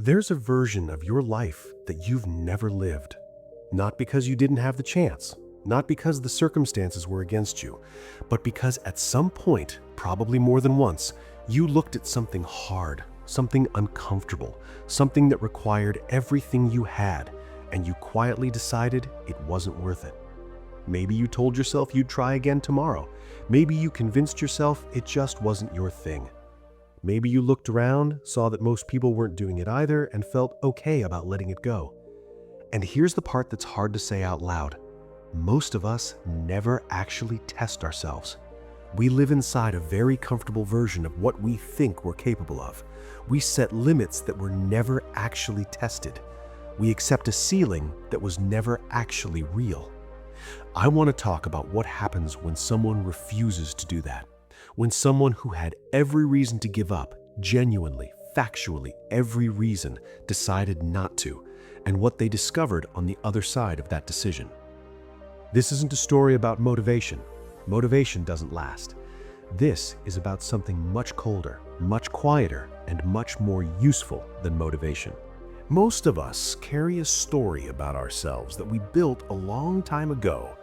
There's a version of your life that you've never lived. Not because you didn't have the chance, not because the circumstances were against you, but because at some point, probably more than once, you looked at something hard, something uncomfortable, something that required everything you had, and you quietly decided it wasn't worth it. Maybe you told yourself you'd try again tomorrow. Maybe you convinced yourself it just wasn't your thing. Maybe you looked around, saw that most people weren't doing it either, and felt okay about letting it go. And here's the part that's hard to say out loud. Most of us never actually test ourselves. We live inside a very comfortable version of what we think we're capable of. We set limits that were never actually tested. We accept a ceiling that was never actually real. I want to talk about what happens when someone refuses to do that. When someone who had every reason to give up, genuinely, factually, every reason, decided not to, and what they discovered on the other side of that decision. This isn't a story about motivation. Motivation doesn't last. This is about something much colder, much quieter, and much more useful than motivation. Most of us carry a story about ourselves that we built a long time ago.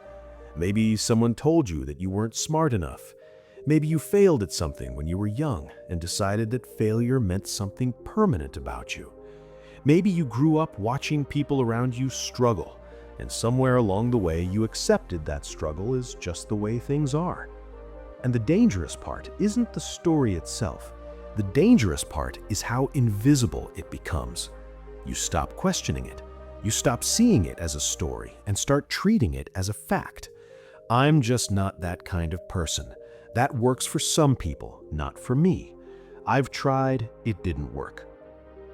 Maybe someone told you that you weren't smart enough. Maybe you failed at something when you were young and decided that failure meant something permanent about you. Maybe you grew up watching people around you struggle, and somewhere along the way you accepted that struggle is just the way things are. And the dangerous part isn't the story itself. The dangerous part is how invisible it becomes. You stop questioning it. You stop seeing it as a story and start treating it as a fact. I'm just not that kind of person. That works for some people, not for me. I've tried, it didn't work.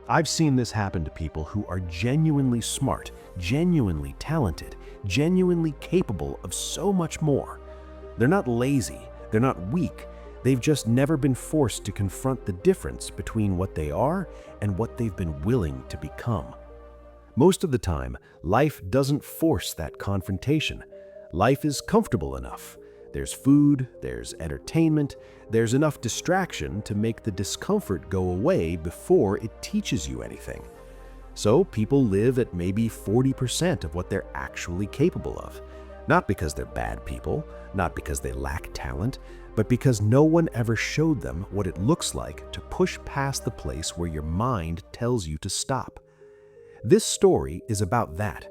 I've seen this happen to people who are genuinely smart, genuinely talented, genuinely capable of so much more. They're not lazy, they're not weak, they've just never been forced to confront the difference between what they are and what they've been willing to become. Most of the time, life doesn't force that confrontation. Life is comfortable enough. There's food, there's entertainment, there's enough distraction to make the discomfort go away before it teaches you anything. So people live at maybe 40% of what they're actually capable of. Not because they're bad people, not because they lack talent, but because no one ever showed them what it looks like to push past the place where your mind tells you to stop. This story is about that,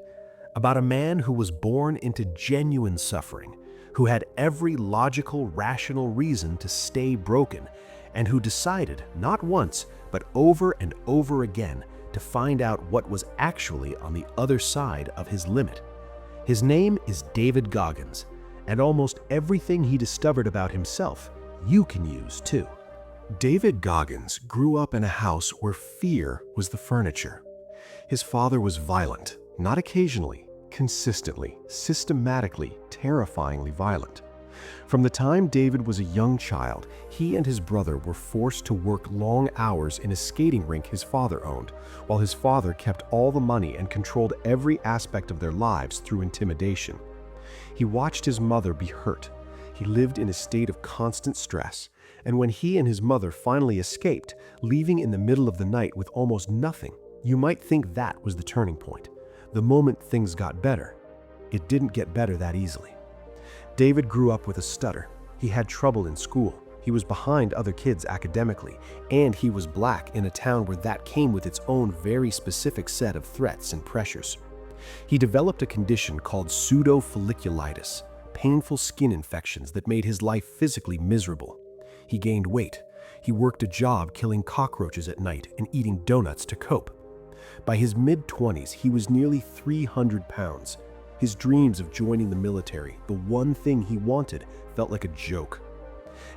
about a man who was born into genuine suffering, who had every logical, rational reason to stay broken, and who decided, not once, but over and over again, to find out what was actually on the other side of his limit. His name is David Goggins, and almost everything he discovered about himself, you can use too. David Goggins grew up in a house where fear was the furniture. His father was violent, not occasionally, consistently, systematically, terrifyingly violent. From the time David was a young child, he and his brother were forced to work long hours in a skating rink his father owned, while his father kept all the money and controlled every aspect of their lives through intimidation. He watched his mother be hurt. He lived in a state of constant stress, and when he and his mother finally escaped, leaving in the middle of the night with almost nothing, you might think that was the turning point. The moment things got better. It didn't get better that easily. David grew up with a stutter. He had trouble in school. He was behind other kids academically, and he was black in a town where that came with its own very specific set of threats and pressures. He developed a condition called pseudofolliculitis, painful skin infections that made his life physically miserable. He gained weight. He worked a job killing cockroaches at night and eating donuts to cope. By his mid-20s, he was nearly 300 pounds. His dreams of joining the military, the one thing he wanted, felt like a joke.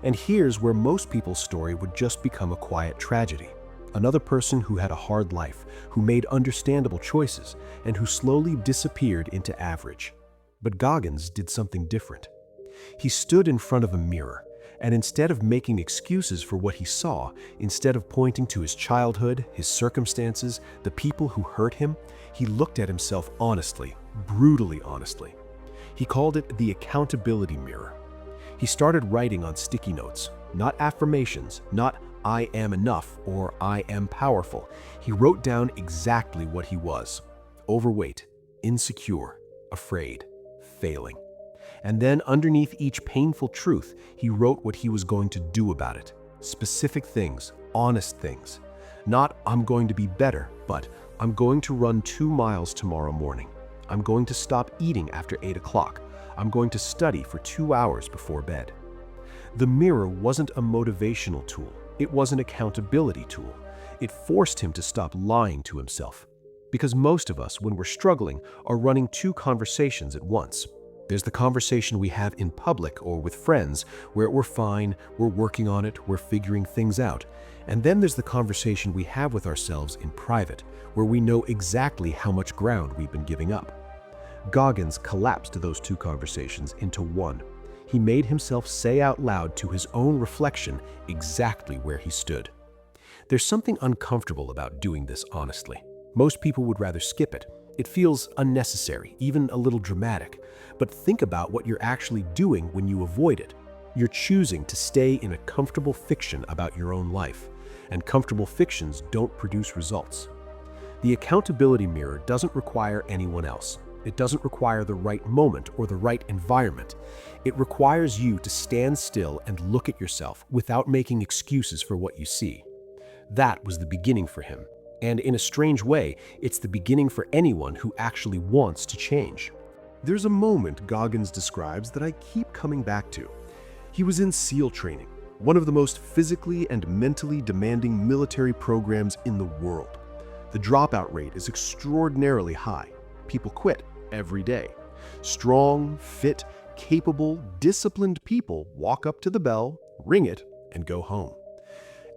And here's where most people's story would just become a quiet tragedy. Another person who had a hard life, who made understandable choices, and who slowly disappeared into average. But Goggins did something different. He stood in front of a mirror, and instead of making excuses for what he saw, instead of pointing to his childhood, his circumstances, the people who hurt him, he looked at himself honestly, brutally honestly. He called it the accountability mirror. He started writing on sticky notes, not affirmations, not "I am enough" or "I am powerful." He wrote down exactly what he was: overweight, insecure, afraid, failing. And then underneath each painful truth, he wrote what he was going to do about it. Specific things, honest things. Not "I'm going to be better," but "I'm going to run 2 miles tomorrow morning. I'm going to stop eating after 8 o'clock. I'm going to study for 2 hours before bed." The mirror wasn't a motivational tool. It was an accountability tool. It forced him to stop lying to himself. Because most of us, when we're struggling, are running 2 conversations at once. There's the conversation we have in public or with friends, where we're fine, we're working on it, we're figuring things out. And then there's the conversation we have with ourselves in private, where we know exactly how much ground we've been giving up. Goggins collapsed those 2 conversations into one. He made himself say out loud to his own reflection exactly where he stood. There's something uncomfortable about doing this honestly. Most people would rather skip it. It feels unnecessary, even a little dramatic. But think about what you're actually doing when you avoid it. You're choosing to stay in a comfortable fiction about your own life, and comfortable fictions don't produce results. The accountability mirror doesn't require anyone else. It doesn't require the right moment or the right environment. It requires you to stand still and look at yourself without making excuses for what you see. That was the beginning for him. And in a strange way, it's the beginning for anyone who actually wants to change. There's a moment Goggins describes that I keep coming back to. He was in SEAL training, one of the most physically and mentally demanding military programs in the world. The dropout rate is extraordinarily high. People quit every day. Strong, fit, capable, disciplined people walk up to the bell, ring it, and go home.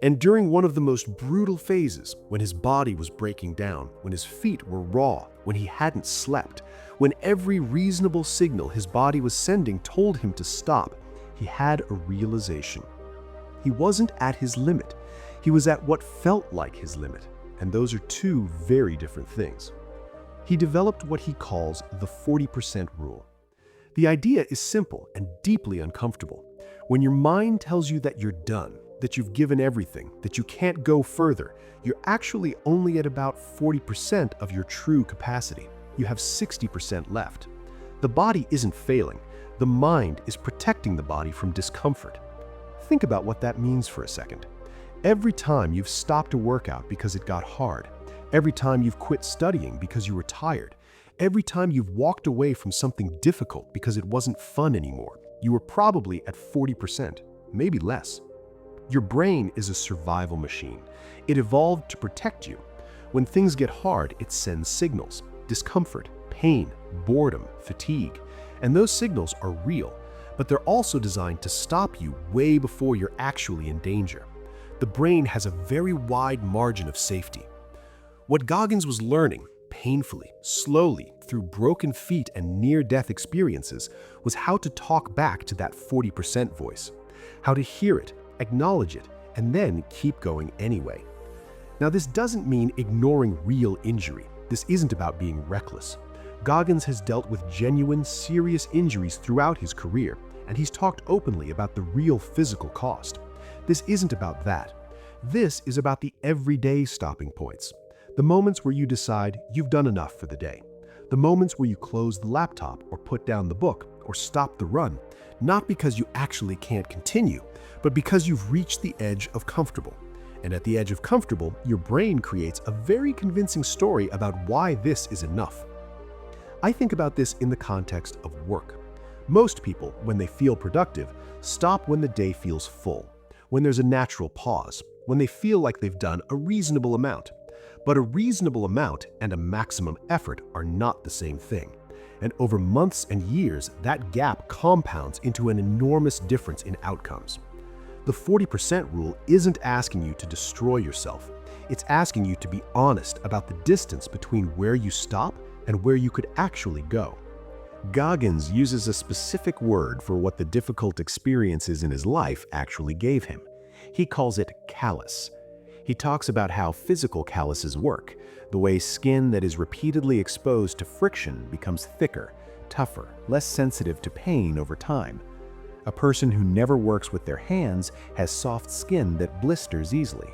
And during one of the most brutal phases, when his body was breaking down, when his feet were raw, when he hadn't slept, when every reasonable signal his body was sending told him to stop, he had a realization. He wasn't at his limit. He was at what felt like his limit, and those are 2 very different things. He developed what he calls the 40% rule. The idea is simple and deeply uncomfortable. When your mind tells you that you're done, that you've given everything, that you can't go further, you're actually only at about 40% of your true capacity. You have 60% left. The body isn't failing. The mind is protecting the body from discomfort. Think about what that means for a second. Every time you've stopped a workout because it got hard, every time you've quit studying because you were tired, every time you've walked away from something difficult because it wasn't fun anymore, you were probably at 40%, maybe less. Your brain is a survival machine. It evolved to protect you. When things get hard, it sends signals: discomfort, pain, boredom, fatigue. And those signals are real, but they're also designed to stop you way before you're actually in danger. The brain has a very wide margin of safety. What Goggins was learning, painfully, slowly, through broken feet and near-death experiences, was how to talk back to that 40% voice, how to hear it, acknowledge it, and then keep going anyway. Now, this doesn't mean ignoring real injury. This isn't about being reckless. Goggins has dealt with genuine, serious injuries throughout his career, and he's talked openly about the real physical cost. This isn't about that. This is about the everyday stopping points. The moments where you decide you've done enough for the day. The moments where you close the laptop or put down the book or stop the run, not because you actually can't continue, but because you've reached the edge of comfortable. And at the edge of comfortable, your brain creates a very convincing story about why this is enough. I think about this in the context of work. Most people, when they feel productive, stop when the day feels full, when there's a natural pause, when they feel like they've done a reasonable amount. But a reasonable amount and a maximum effort are not the same thing. And over months and years, that gap compounds into an enormous difference in outcomes. The 40% rule isn't asking you to destroy yourself. It's asking you to be honest about the distance between where you stop and where you could actually go. Goggins uses a specific word for what the difficult experiences in his life actually gave him. He calls it callus. He talks about how physical calluses work, the way skin that is repeatedly exposed to friction becomes thicker, tougher, less sensitive to pain over time. A person who never works with their hands has soft skin that blisters easily.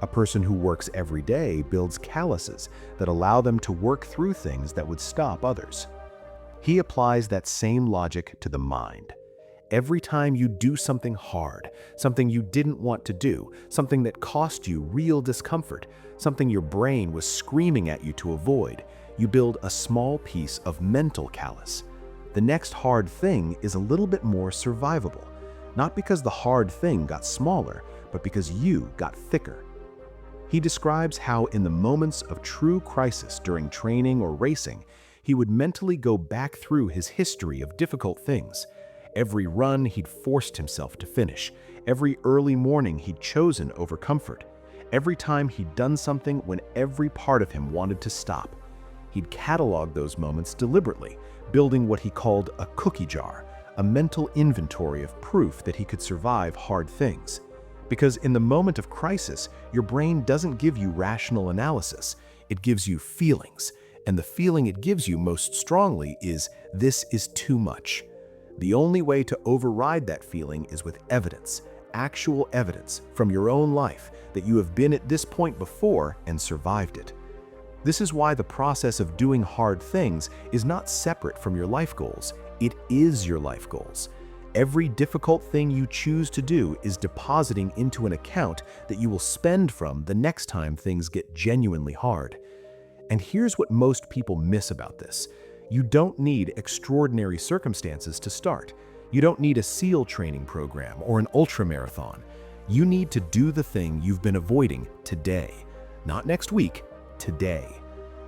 A person who works every day builds calluses that allow them to work through things that would stop others. He applies that same logic to the mind. Every time you do something hard, something you didn't want to do, something that cost you real discomfort, something your brain was screaming at you to avoid, you build a small piece of mental callus. The next hard thing is a little bit more survivable, not because the hard thing got smaller, but because you got thicker. He describes how in the moments of true crisis during training or racing, he would mentally go back through his history of difficult things. Every run he'd forced himself to finish, every early morning he'd chosen over comfort, every time he'd done something when every part of him wanted to stop. He'd catalog those moments deliberately, building what he called a cookie jar, a mental inventory of proof that he could survive hard things. Because in the moment of crisis, your brain doesn't give you rational analysis, it gives you feelings, and the feeling it gives you most strongly is, "This is too much." The only way to override that feeling is with evidence, actual evidence from your own life that you have been at this point before and survived it. This is why the process of doing hard things is not separate from your life goals. It is your life goals. Every difficult thing you choose to do is depositing into an account that you will spend from the next time things get genuinely hard. And here's what most people miss about this. You don't need extraordinary circumstances to start. You don't need a SEAL training program or an ultramarathon. You need to do the thing you've been avoiding today. Not next week, today.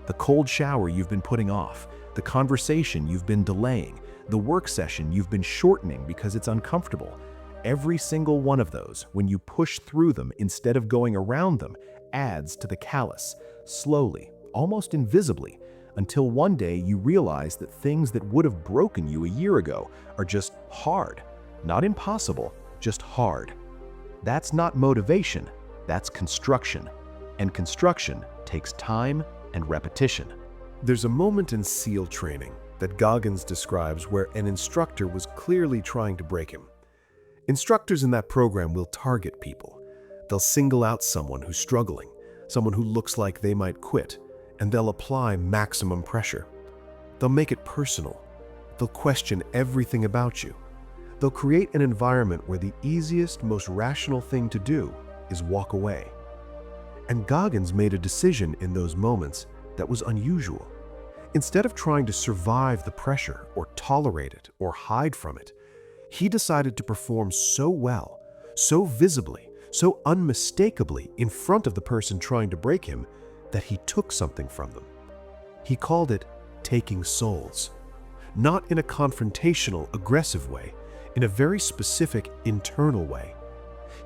The cold shower you've been putting off, the conversation you've been delaying, the work session you've been shortening because it's uncomfortable. Every single one of those, when you push through them instead of going around them, adds to the callus, slowly, almost invisibly, until one day you realize that things that would have broken you a year ago are just hard. Not impossible, just hard. That's not motivation, that's construction. And construction takes time and repetition. There's a moment in SEAL training that Goggins describes where an instructor was clearly trying to break him. Instructors in that program will target people. They'll single out someone who's struggling, someone who looks like they might quit, and they'll apply maximum pressure. They'll make it personal. They'll question everything about you. They'll create an environment where the easiest, most rational thing to do is walk away. And Goggins made a decision in those moments that was unusual. Instead of trying to survive the pressure or tolerate it or hide from it, he decided to perform so well, so visibly, so unmistakably in front of the person trying to break him that he took something from them. He called it taking souls. Not in a confrontational, aggressive way, in a very specific internal way.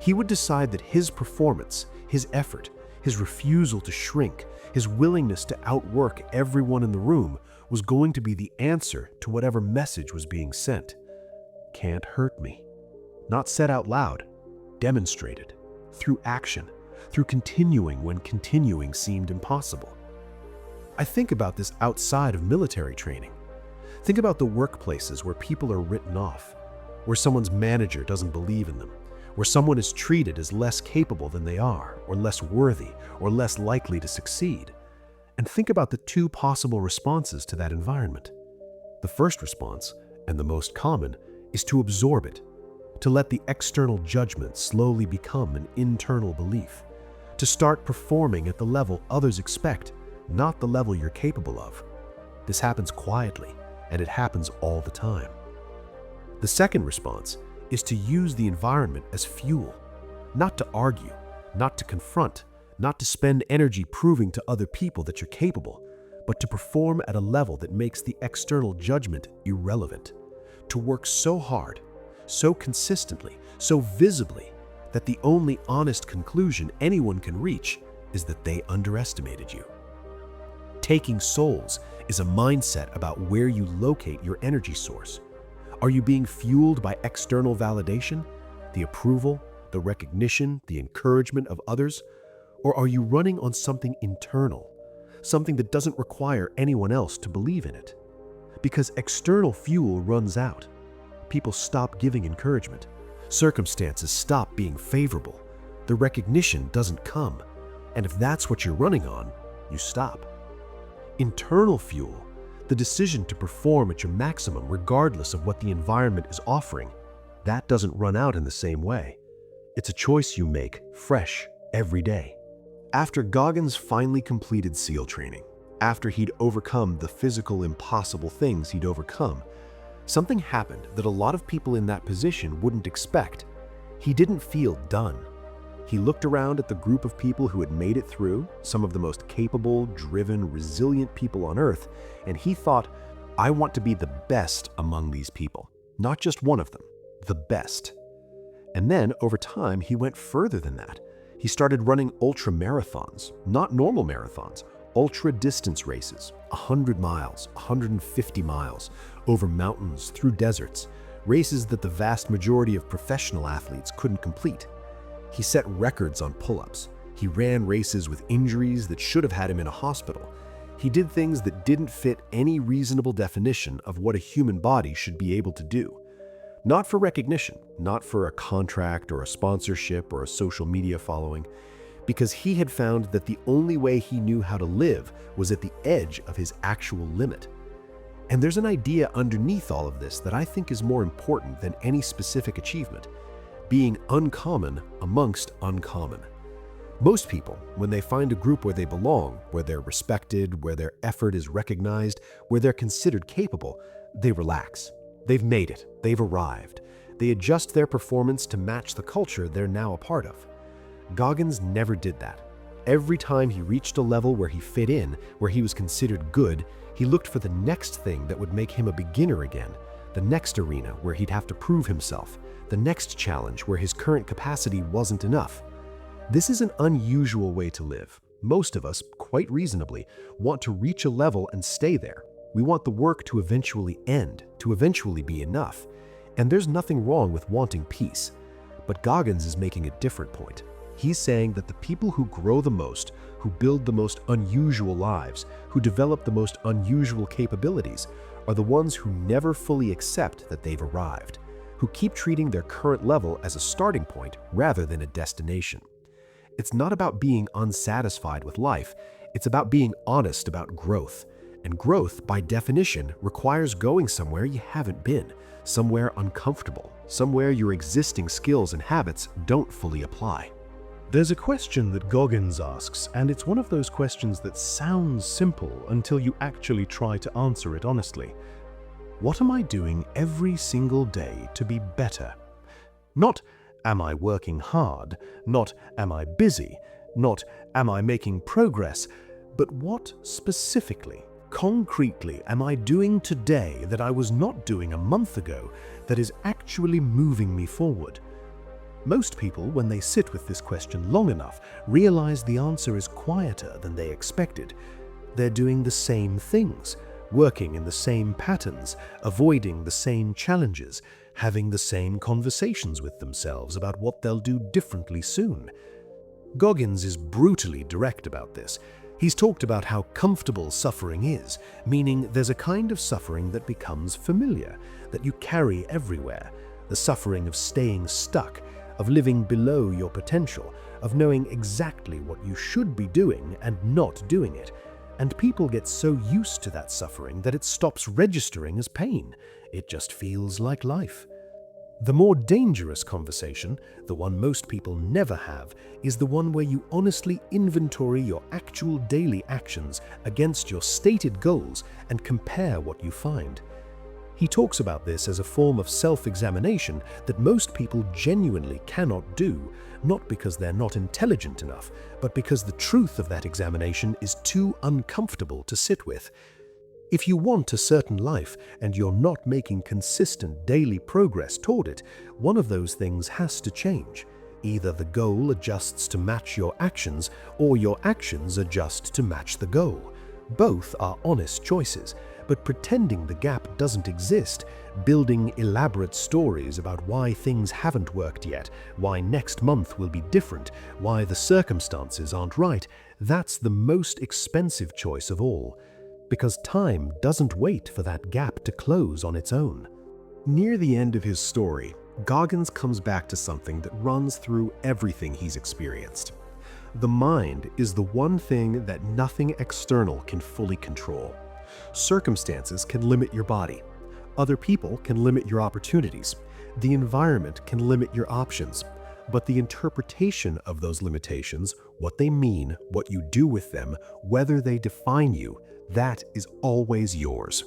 He would decide that his performance, his effort, his refusal to shrink, his willingness to outwork everyone in the room was going to be the answer to whatever message was being sent. Can't hurt me. Not said out loud, demonstrated, through action, through continuing when continuing seemed impossible. I think about this outside of military training. Think about the workplaces where people are written off, where someone's manager doesn't believe in them, where someone is treated as less capable than they are, or less worthy, or less likely to succeed. And think about the two possible responses to that environment. The first response, and the most common, is to absorb it, to let the external judgment slowly become an internal belief, to start performing at the level others expect, not the level you're capable of. This happens quietly, and it happens all the time. The second response is to use the environment as fuel, not to argue, not to confront, not to spend energy proving to other people that you're capable, but to perform at a level that makes the external judgment irrelevant, to work so hard, so consistently, so visibly, that the only honest conclusion anyone can reach is that they underestimated you. Taking souls is a mindset about where you locate your energy source. Are you being fueled by external validation, the approval, the recognition, the encouragement of others? Or are you running on something internal, something that doesn't require anyone else to believe in it? Because external fuel runs out, people stop giving encouragement. Circumstances stop being favorable. The recognition doesn't come. And if that's what you're running on, you stop. Internal fuel, the decision to perform at your maximum regardless of what the environment is offering, that doesn't run out in the same way. It's a choice you make, fresh, every day. After Goggins finally completed SEAL training, after he'd overcome the physical impossible things he'd overcome, something happened that a lot of people in that position wouldn't expect. He didn't feel done. He looked around at the group of people who had made it through, some of the most capable, driven, resilient people on Earth, and he thought, I want to be the best among these people. Not just one of them, the best. And then, over time, he went further than that. He started running ultra marathons, not normal marathons, ultra distance races, 100 miles, 150 miles, over mountains, through deserts, races that the vast majority of professional athletes couldn't complete. He set records on pull-ups. He ran races with injuries that should have had him in a hospital. He did things that didn't fit any reasonable definition of what a human body should be able to do. Not for recognition, not for a contract or a sponsorship or a social media following, because he had found that the only way he knew how to live was at the edge of his actual limit. And there's an idea underneath all of this that I think is more important than any specific achievement: being uncommon amongst uncommon. Most people, when they find a group where they belong, where they're respected, where their effort is recognized, where they're considered capable, they relax. They've made it. They've arrived. They adjust their performance to match the culture they're now a part of. Goggins never did that. Every time he reached a level where he fit in, where he was considered good, he looked for the next thing that would make him a beginner again, the next arena where he'd have to prove himself, the next challenge where his current capacity wasn't enough. This is an unusual way to live. Most of us, quite reasonably, want to reach a level and stay there. We want the work to eventually end, to eventually be enough. And there's nothing wrong with wanting peace. But Goggins is making a different point. He's saying that the people who grow the most, who build the most unusual lives, who develop the most unusual capabilities, are the ones who never fully accept that they've arrived, who keep treating their current level as a starting point rather than a destination. It's not about being unsatisfied with life, it's about being honest about growth. And growth, by definition, requires going somewhere you haven't been, somewhere uncomfortable, somewhere your existing skills and habits don't fully apply. There's a question that Goggins asks, and it's one of those questions that sounds simple until you actually try to answer it honestly. What am I doing every single day to be better? Not, am I working hard? Not, am I busy? Not, am I making progress? But what specifically, concretely, am I doing today that I was not doing a month ago that is actually moving me forward? Most people, when they sit with this question long enough, realize the answer is quieter than they expected. They're doing the same things, working in the same patterns, avoiding the same challenges, having the same conversations with themselves about what they'll do differently soon. Goggins is brutally direct about this. He's talked about how comfortable suffering is, meaning there's a kind of suffering that becomes familiar, that you carry everywhere, the suffering of staying stuck, of living below your potential, of knowing exactly what you should be doing and not doing it. And people get so used to that suffering that it stops registering as pain. It just feels like life. The more dangerous conversation, the one most people never have, is the one where you honestly inventory your actual daily actions against your stated goals and compare what you find. He talks about this as a form of self-examination that most people genuinely cannot do, not because they're not intelligent enough, but because the truth of that examination is too uncomfortable to sit with. If you want a certain life and you're not making consistent daily progress toward it, one of those things has to change. Either the goal adjusts to match your actions, or your actions adjust to match the goal. Both are honest choices, but pretending the gap doesn't exist, building elaborate stories about why things haven't worked yet, why next month will be different, why the circumstances aren't right, that's the most expensive choice of all. Because time doesn't wait for that gap to close on its own. Near the end of his story, Goggins comes back to something that runs through everything he's experienced. The mind is the one thing that nothing external can fully control. Circumstances can limit your body. Other people can limit your opportunities. The environment can limit your options. But the interpretation of those limitations, what they mean, what you do with them, whether they define you, that is always yours.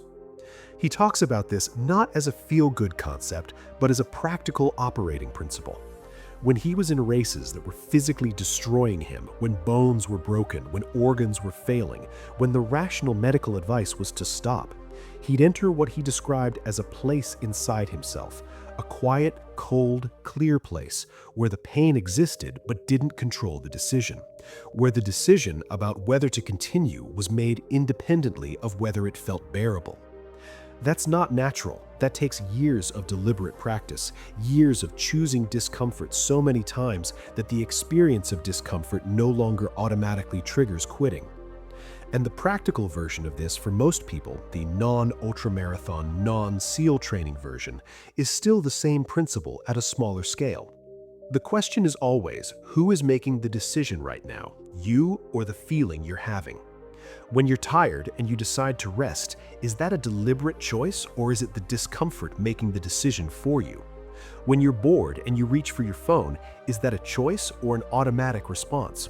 He talks about this not as a feel-good concept, but as a practical operating principle. When he was in races that were physically destroying him, when bones were broken, when organs were failing, when the rational medical advice was to stop, he'd enter what he described as a place inside himself, a quiet, cold, clear place where the pain existed but didn't control the decision, where the decision about whether to continue was made independently of whether it felt bearable. That's not natural. That takes years of deliberate practice, years of choosing discomfort so many times that the experience of discomfort no longer automatically triggers quitting. And the practical version of this for most people, the non-ultramarathon, non-SEAL training version, is still the same principle at a smaller scale. The question is always, who is making the decision right now, you or the feeling you're having? When you're tired and you decide to rest, is that a deliberate choice or is it the discomfort making the decision for you? When you're bored and you reach for your phone, is that a choice or an automatic response?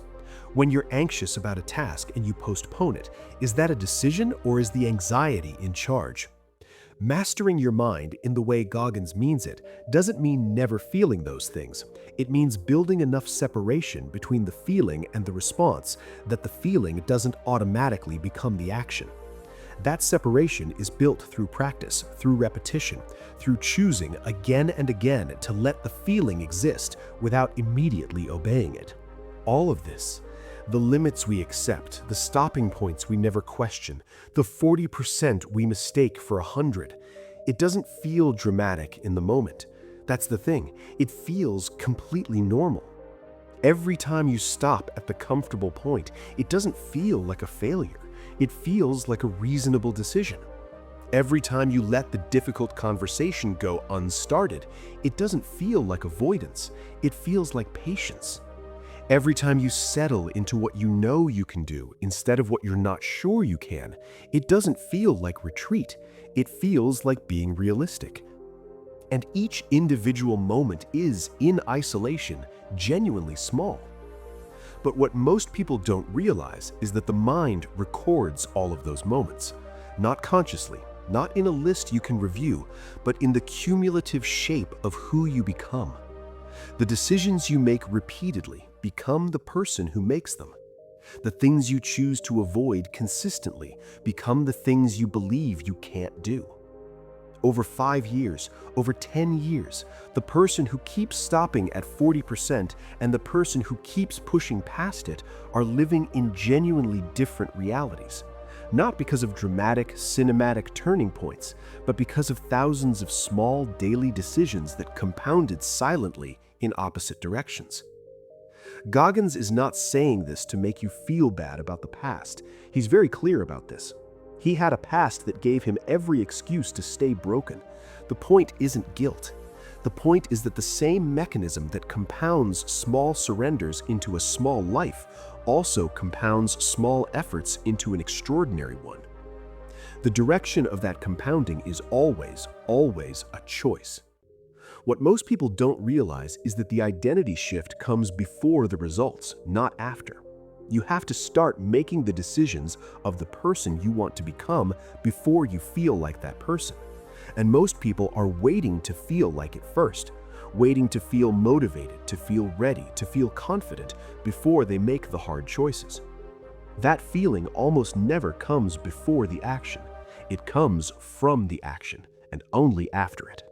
When you're anxious about a task and you postpone it, is that a decision or is the anxiety in charge? Mastering your mind in the way Goggins means it doesn't mean never feeling those things. It means building enough separation between the feeling and the response that the feeling doesn't automatically become the action. That separation is built through practice, through repetition, through choosing again and again to let the feeling exist without immediately obeying it. All of this, the limits we accept, the stopping points we never question, the 40% we mistake for 100. It doesn't feel dramatic in the moment. That's the thing. It feels completely normal. Every time you stop at the comfortable point, it doesn't feel like a failure. It feels like a reasonable decision. Every time you let the difficult conversation go unstarted, it doesn't feel like avoidance. It feels like patience. Every time you settle into what you know you can do instead of what you're not sure you can, it doesn't feel like retreat. It feels like being realistic. And each individual moment is, in isolation, genuinely small. But what most people don't realize is that the mind records all of those moments, not consciously, not in a list you can review, but in the cumulative shape of who you become. The decisions you make repeatedly become the person who makes them. The things you choose to avoid consistently become the things you believe you can't do. Over 5 years, over 10 years, the person who keeps stopping at 40% and the person who keeps pushing past it are living in genuinely different realities. Not because of dramatic, cinematic turning points, but because of thousands of small daily decisions that compounded silently in opposite directions. Goggins is not saying this to make you feel bad about the past. He's very clear about this. He had a past that gave him every excuse to stay broken. The point isn't guilt. The point is that the same mechanism that compounds small surrenders into a small life also compounds small efforts into an extraordinary one. The direction of that compounding is always, always a choice. What most people don't realize is that the identity shift comes before the results, not after. You have to start making the decisions of the person you want to become before you feel like that person. And most people are waiting to feel like it first, waiting to feel motivated, to feel ready, to feel confident before they make the hard choices. That feeling almost never comes before the action. It comes from the action and only after it.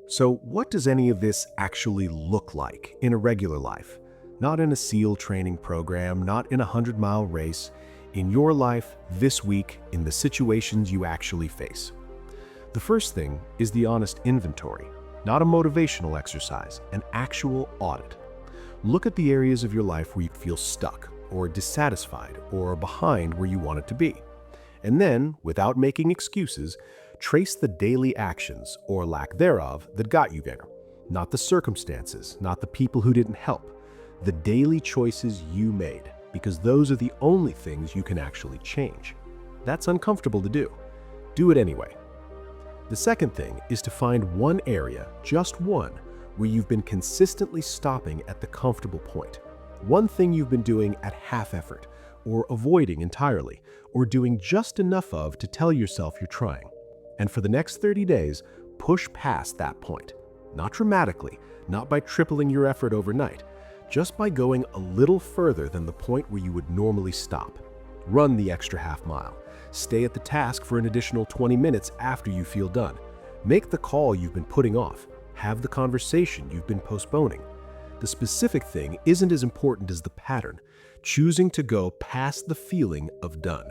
So what does any of this actually look like in a regular life? Not in a SEAL training program, not in a 100-mile race, in your life, this week, in the situations you actually face. The first thing is the honest inventory, not a motivational exercise, an actual audit. Look at the areas of your life where you feel stuck, or dissatisfied, or behind where you want it to be. And then, without making excuses, Trace the daily actions, or lack thereof, that got you there. Not the circumstances, not the people who didn't help. The daily choices you made, because those are the only things you can actually change. That's uncomfortable to do. Do it anyway. The second thing is to find one area, just one, where you've been consistently stopping at the comfortable point. One thing you've been doing at half effort, or avoiding entirely, or doing just enough of to tell yourself you're trying. And for the next 30 days, push past that point. Not dramatically, not by tripling your effort overnight, just by going a little further than the point where you would normally stop. Run the extra half mile. Stay at the task for an additional 20 minutes after you feel done. Make the call you've been putting off. Have the conversation you've been postponing. The specific thing isn't as important as the pattern, choosing to go past the feeling of done.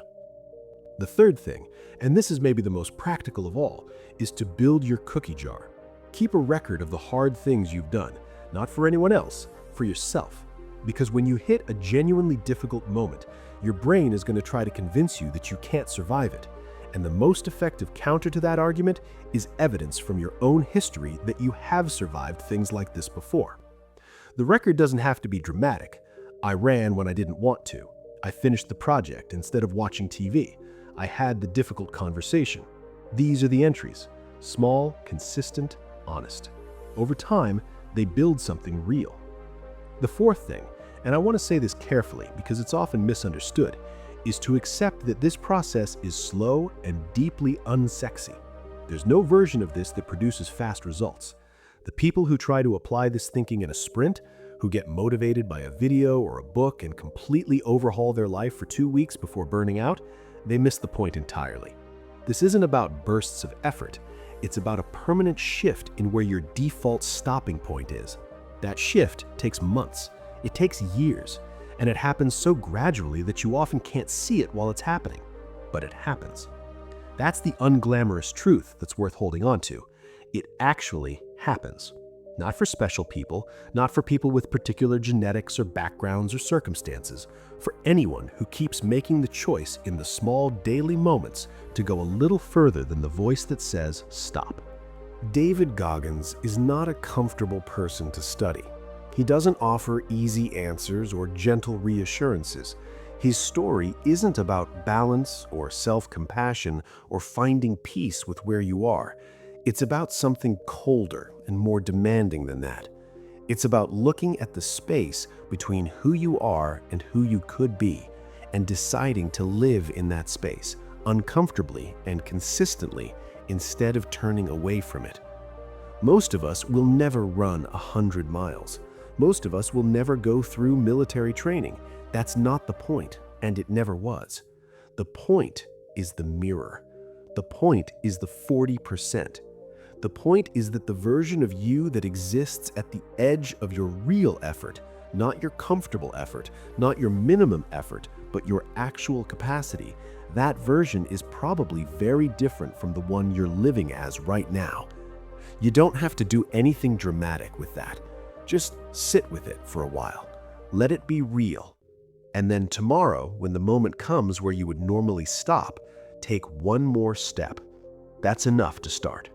The third thing, and this is maybe the most practical of all, is to build your cookie jar. Keep a record of the hard things you've done, not for anyone else, for yourself. Because when you hit a genuinely difficult moment, your brain is going to try to convince you that you can't survive it. And the most effective counter to that argument is evidence from your own history that you have survived things like this before. The record doesn't have to be dramatic. I ran when I didn't want to. I finished the project instead of watching TV. I had the difficult conversation. These are the entries. Small, consistent, honest. Over time, they build something real. The fourth thing, and I want to say this carefully because it's often misunderstood, is to accept that this process is slow and deeply unsexy. There's no version of this that produces fast results. The people who try to apply this thinking in a sprint, who get motivated by a video or a book and completely overhaul their life for 2 weeks before burning out, they miss the point entirely. This isn't about bursts of effort. It's about a permanent shift in where your default stopping point is. That shift takes months. It takes years. And it happens so gradually that you often can't see it while it's happening. But it happens. That's the unglamorous truth that's worth holding on to. It actually happens. Not for special people, not for people with particular genetics or backgrounds or circumstances, for anyone who keeps making the choice in the small daily moments to go a little further than the voice that says, stop. David Goggins is not a comfortable person to study. He doesn't offer easy answers or gentle reassurances. His story isn't about balance or self-compassion or finding peace with where you are. It's about something colder and more demanding than that. It's about looking at the space between who you are and who you could be, and deciding to live in that space, uncomfortably and consistently, instead of turning away from it. Most of us will never run 100 miles. Most of us will never go through military training. That's not the point, and it never was. The point is the mirror. The point is the 40%. The point is that the version of you that exists at the edge of your real effort, not your comfortable effort, not your minimum effort, but your actual capacity, that version is probably very different from the one you're living as right now. You don't have to do anything dramatic with that. Just sit with it for a while. Let it be real. And then tomorrow, when the moment comes where you would normally stop, take one more step. That's enough to start.